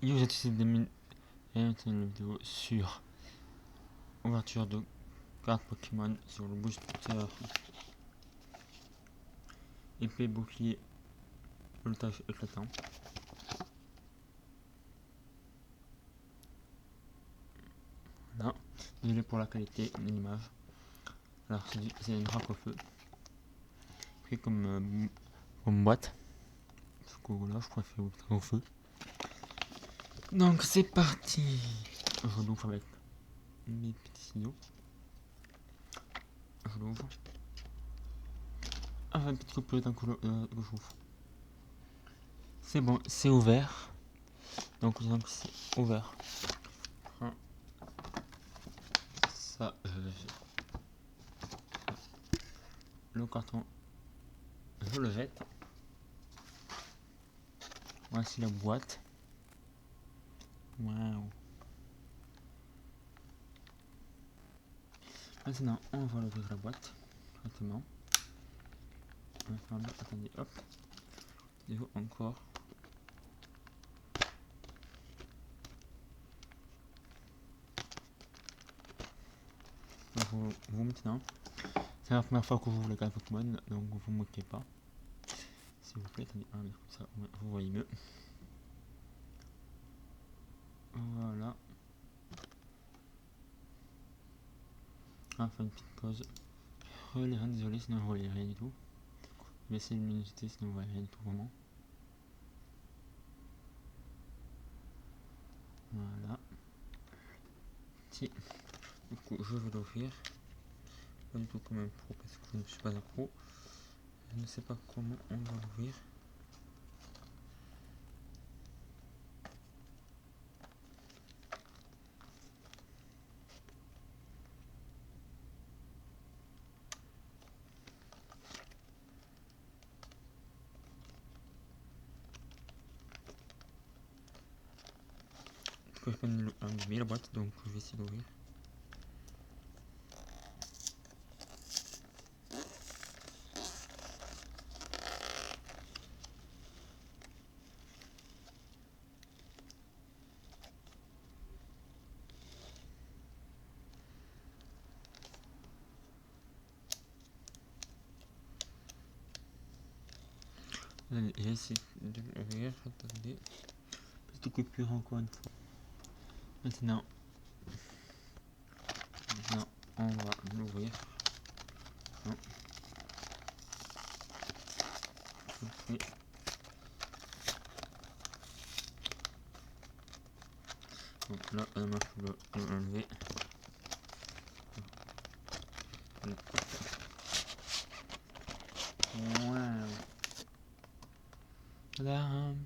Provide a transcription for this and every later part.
Yo, j'ai essayé de une vidéo sur ouverture de cartes Pokémon sur le booster épée bouclier voltage éclatant. Voilà, désolé pour la qualité de l'image. Alors c'est une grappe au feu, pris comme boîte. Parce que voilà, je préfère au feu. Donc c'est parti. Je l'ouvre avec mes petits signaux. Je l'ouvre. Ah, une petite coupure d'un coup que j'ouvre. C'est bon, c'est ouvert. Donc c'est ouvert. Ça, le carton, je le jette. Voici la boîte. Waouh. Maintenant, on va ouvrir la boîte. Correctement. On va fermer. Attendez, hop. Il faut encore. Vous maintenant. C'est la première fois que vous les cartes Pokémon, donc vous ne moquez pas. S'il vous plaît, attendez, comme ça vous voyez mieux. Voilà. On va faire une petite pause. Relire, désolé, sinon vous voyez rien du tout. Baisser la luminosité, sinon vous voyez rien du tout vraiment. Voilà. Si. Du coup, je vais l'ouvrir. Pas du tout comme un pro parce que je ne suis pas un pro. Je ne sais pas comment on va l'ouvrir. Je peux enlever la boîte, donc je vais essayer d'ouvrir. J'ai essayé de l'ouvrir, attendez. Petite coupure encore une fois. Maintenant, on va l'ouvrir. Non. Donc là, on va l'enlever. Wow. Tadam.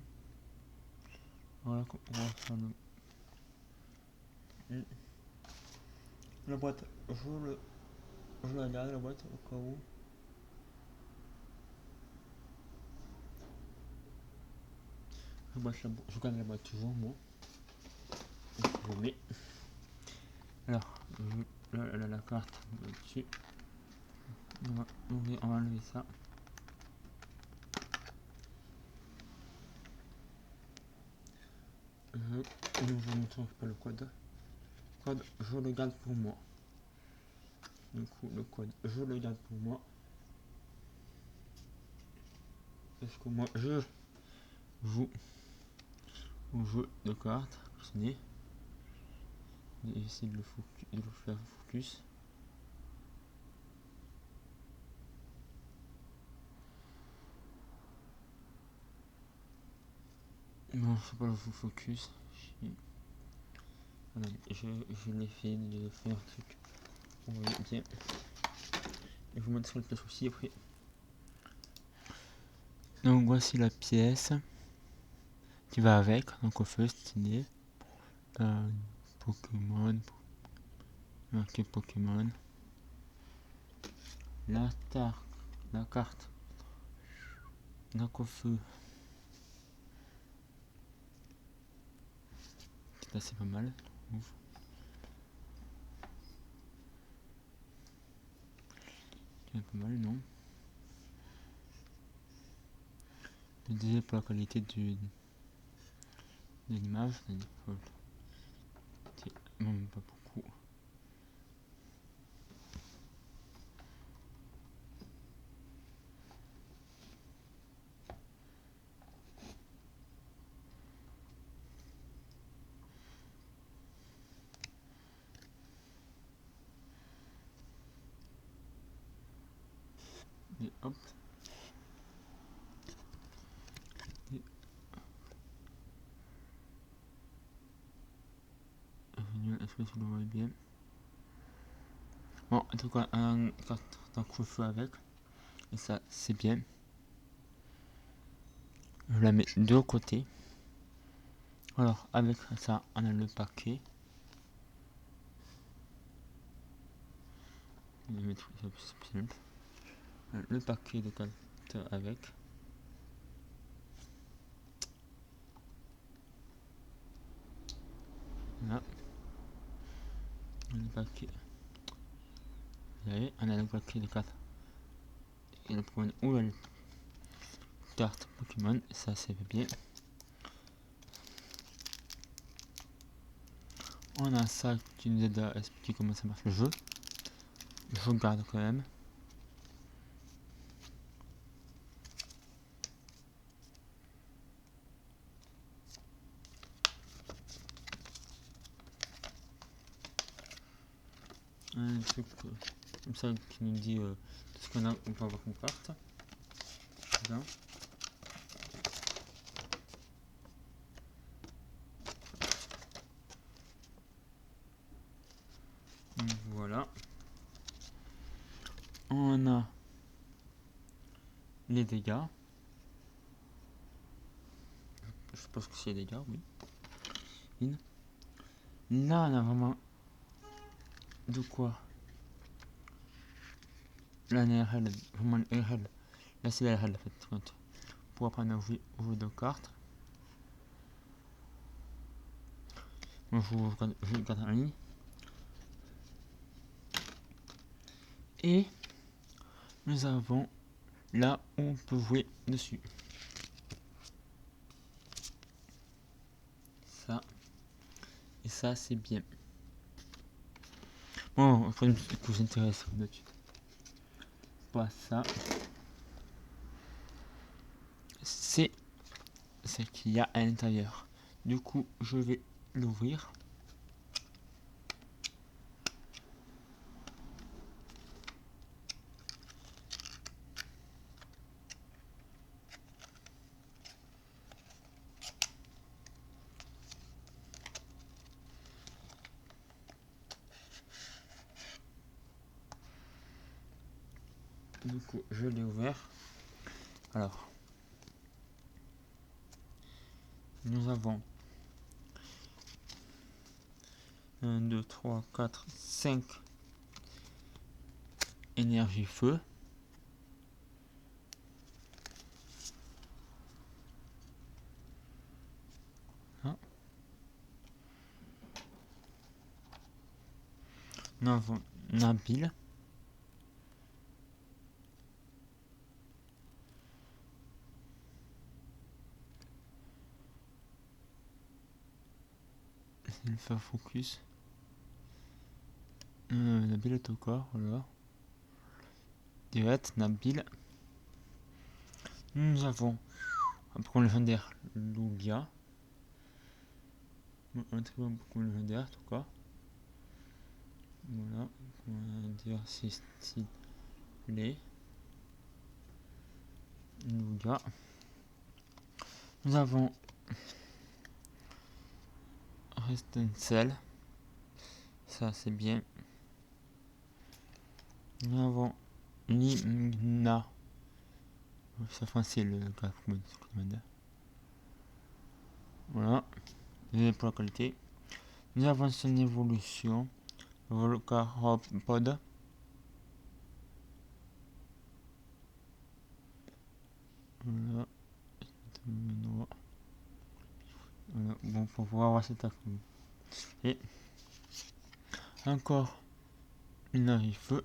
Voilà, on va faire la boîte. Je la garde la boîte au cas où. Je garde la boîte toujours moi. Je mets. Alors, la carte dessus. On va enlever ça. Je vous montre pas le code. Je le garde pour moi. Du coup, le code, je le garde pour moi. Parce que moi, je joue au jeu de cartes. J'essaie de le faire focus. Non, je sais pas le focus. Voilà, je l'ai fait de faire un truc. On voit bien. Et je vous montre sur le place aussi après. Donc voici la pièce qui va avec. Donc au feu, stylé. Pokémon. Marqué Pokémon. La carte. Donc au feu. Là c'est pas mal. Ouf. C'est pas mal, non? Désolé pour la qualité de l'image, c'est default. Bon, pas beaucoup. Et hop. Et est-ce que tu le vois bien? Bon, en tout cas, un couvre-feu avec. Et ça, c'est bien. Je la mets de côté. Alors, avec ça, on a le paquet. Je vais mettre ça plus simple. Le paquet de capteurs avec. Là. Le paquet. Vous voyez, on a le paquet de cartes. Et le point où il y a le carte Pokémon. Ça, c'est bien. On a ça qui nous aide à expliquer comment ça marche le jeu. Je regarde quand même. Un truc comme ça qui nous dit tout ce qu'on a, on peut avoir comme carte. Là. Voilà. On a les dégâts. Je pense que c'est les dégâts, oui. Là, on a vraiment de quoi. Là, on a vraiment RL. Là, c'est la RL en fait. Pour apprendre à ouvrir de cartes. Moi, je regarde en ligne. Et nous avons là où on peut jouer dessus. Ça. Et ça, c'est bien. Bon, il faut une petite couche intéressante dessus. Pas ça. C'est ce qu'il y a à l'intérieur. Du coup, je vais l'ouvrir. Du coup, je l'ai ouvert. Alors, nous avons 1, 2, 3, 4, 5 énergie feu. Hein. Nous avons Nabil. C'est le faire focus. Nabil est au corps, voilà. Direct, Nabil. Nous avons un Pokémon légendaire, Lugia. Un très bon Pokémon légendaire, en tout cas. Voilà, on va dire c'est stylé. Lugia. Nous avons Restencel. Ça c'est bien. Nous avons Limna. Ça c'est le Pokémon. Voilà. Désolé pour la qualité. Nous avons son évolution. Volcaropod. Voilà. Voilà. Bon, pour pouvoir voir cette affaire. Et encore une arrive feu.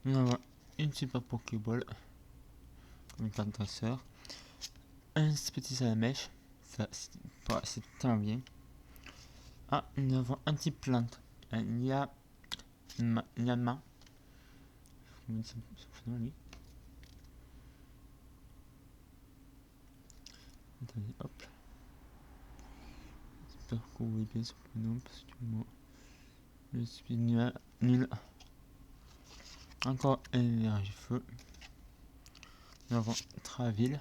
Nous avons une super Pokéball. Une carte dresseur. un petit salamèche. Ça, c'est tellement bien. Ah, nous avons un petit plante. Un Llama. Comment c'est son nom, lui? Attendez, hop. J'espère que vous voyez bien son prénom parce que moi, je suis nul. Encore un énergie feu. Nous avons Traville.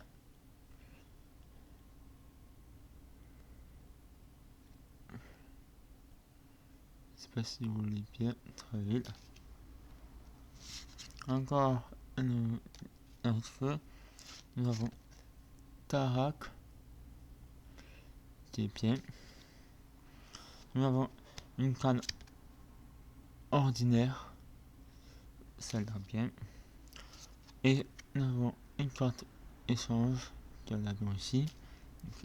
Je sais pas si vous voulez bien Traville. Encore un feu. Nous avons Tarak. Qui est bien. Nous avons une canne ordinaire. Ça a l'air bien. Et nous avons une carte échange qui a l'air bien aussi.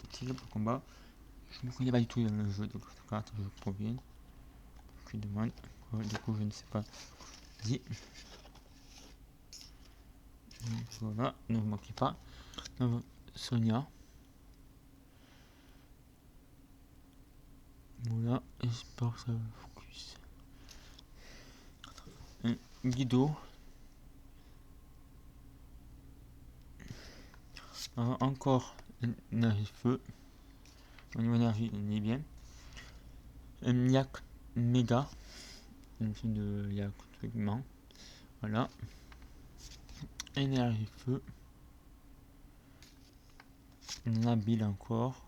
Utile pour combat. Je ne connais pas du tout dans le jeu de cartes, je provient. Je demande. Du coup, je ne sais pas. Vas-y. Voilà, ne vous moquez pas. Nous avons Sonia. Voilà, j'espère que ça va focus. Guido. Encore une énergie feu. Au niveau énergie, on est bien. Un Yak Mega. Une suite de Yak trucement. Voilà. Énergie feu. Nabil encore.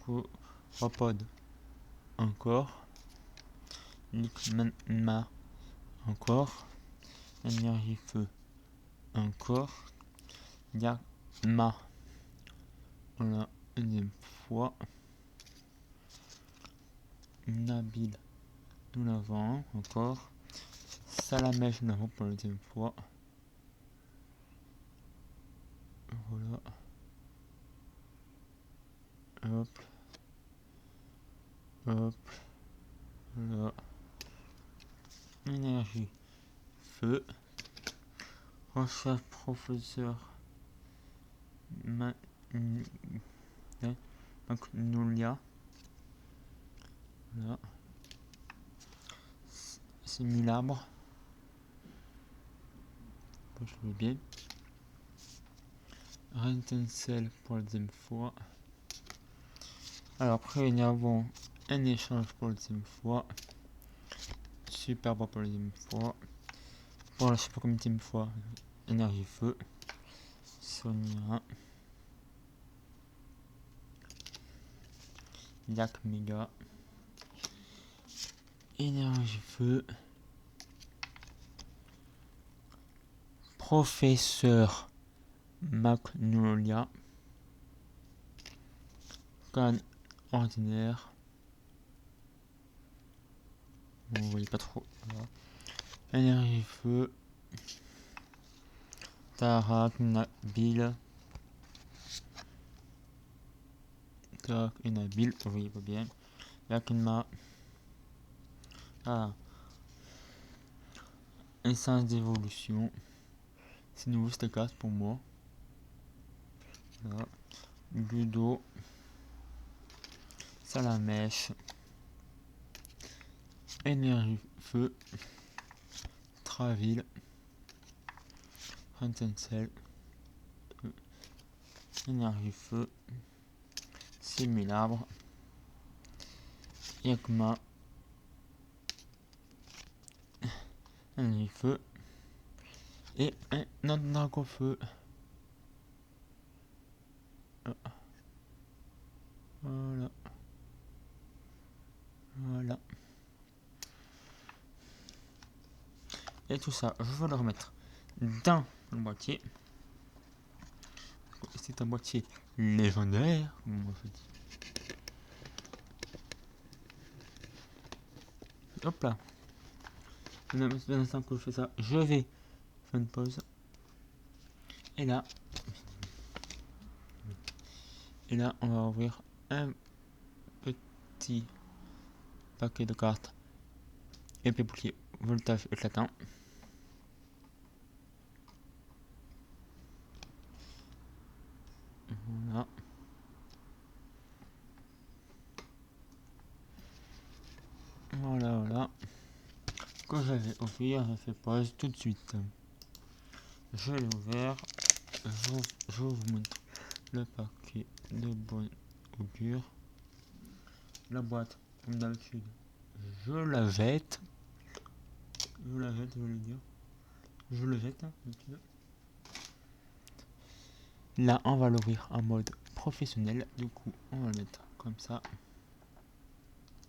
Valcoropod encore. Likmanma encore. Énergie feu encore. Yakma. Voilà, une deuxième fois. Nabil, nous l'avons encore. Salamèche, nous l'avons pour la deuxième fois. Voilà. Hop. Hop. Voilà. Énergie. Feu. Recherche professeur. Magnolia. Voilà. Simulabre. Je le bien. Rentensel pour la deuxième fois. Alors après nous avons un échange pour la deuxième fois. Super beau pour la deuxième fois. Pour la super combien fois. Énergie feu. Sonia. Yak Mega. Énergie feu. Professeur Magnolia. Canne ordinaire. Bon, vous voyez pas trop. Voilà. Énergie feu. Tarak Nabil. Tarak et Nabil, vous voyez pas bien. Yakma. Ah. Essence d'évolution. C'est nouveau cette carte pour moi. Voilà. Ludo. Salamèche. Énergie feu. Traville. Rentensel. Énergie feu. Simulabre. Yakma. Énergie feu. Et un autre dragon feu. Voilà. Voilà. Et tout ça, je vais le remettre dans le boîtier. C'est un boîtier légendaire, comme on se dit. Hop là. L'instant que je fais ça, je vais faire une pause. Et là, on va ouvrir un petit paquet de cartes. Épée bouclier, voltage éclatant. Voilà. Voilà. Quand j'avais ouvert, j'ai fait pause tout de suite. Je l'ai ouvert. Je vous montre le paquet de bonne augure. La boîte, comme d'habitude, je la jette. Je voulais dire. Je le jette, d'habitude. Là, on va l'ouvrir en mode professionnel. Du coup, on va le mettre comme ça.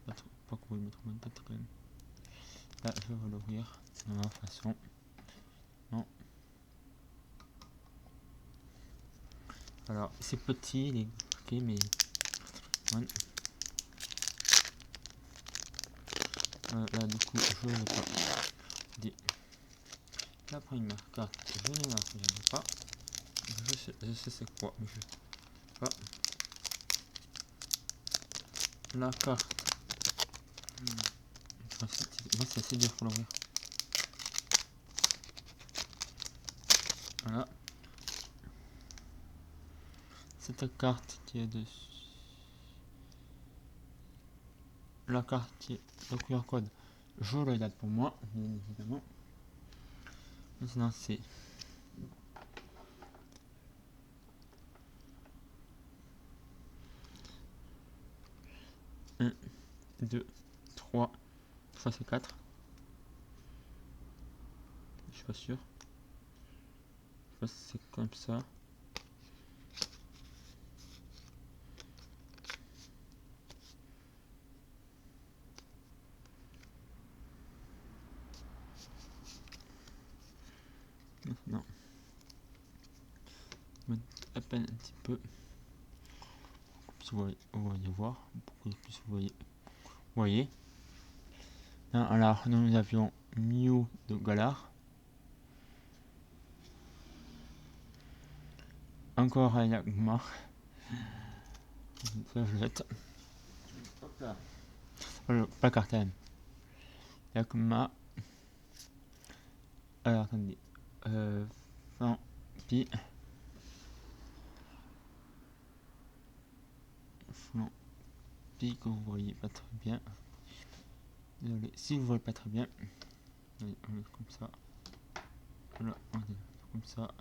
Pas qu'on va le mettre en mode tête quand même. Là, je vais l'ouvrir de la même façon. Non. Alors, c'est petit, il est marqué, mais... Ouais. Là, du coup, je ne vais pas dire. La première carte, je ne la regarde pas. Je sais c'est quoi, mais je sais pas. La carte. C'est assez dur pour l'ouvrir. Voilà. Cette carte qui est dessus. La carte qui est le QR code. Je le garde pour moi, bien évidemment. Maintenant c'est 1, 2, 3. Je crois que c'est 4. Je suis pas sûr. Je crois que c'est comme ça. Maintenant, je vais à peine un petit peu. Vous voyez voir. Beaucoup plus vous voyez. Alors, nous avions Mew de Galar. Encore un Yagma. Ça, je jette. Hop là. Pas cartel. Yagma. Alors, attendez. Flampi. Flampi que vous voyez pas très bien. Désolé, si vous voyez pas très bien. Allez, on met comme ça. Voilà, on est comme ça.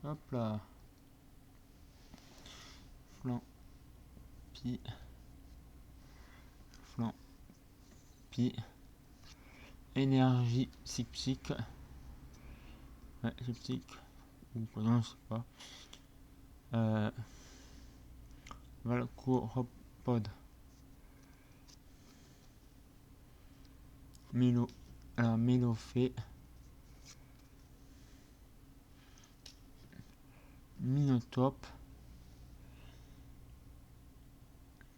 Hop là. Flampi. Flampi. Énergie psychique. Ouais, c'est psychique. Ou quoi, non, je sais pas. Valcoropode. Mélophée. Minotope.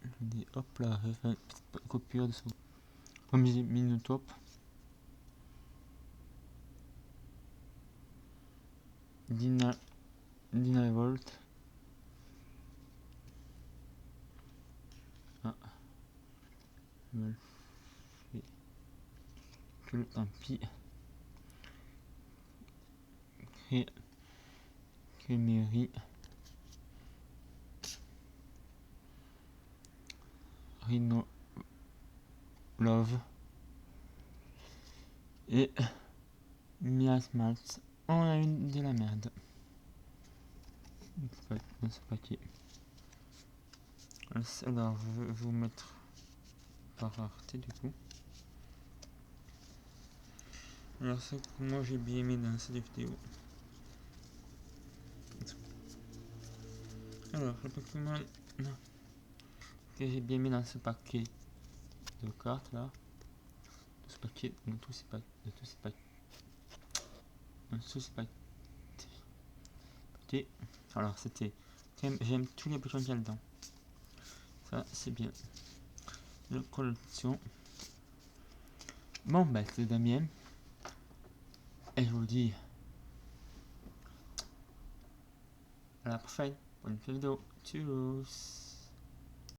Je dis hop là, je fais une petite coupure de ce premier Minotope. Dynavolt. Ah, mal fait. Tant pis. Crémerie. Rhino Love. Et Miasmalz. On a une de la merde. Dans ce paquet. Alors, je vais vous mettre par rareté du coup. Alors, ce que moi j'ai bien aimé dans cette vidéo. Alors, le Pokémon que j'ai bien mis dans ce paquet de cartes là. De ce paquet, de tous ces paquets. Alors, c'était. J'aime tous les Pokémon qu'il y a dedans. Ça, c'est bien. La collection. Bon, bah, c'est Damien. Et je vous dis à la prochaine pour une nouvelle vidéo. Tchuss.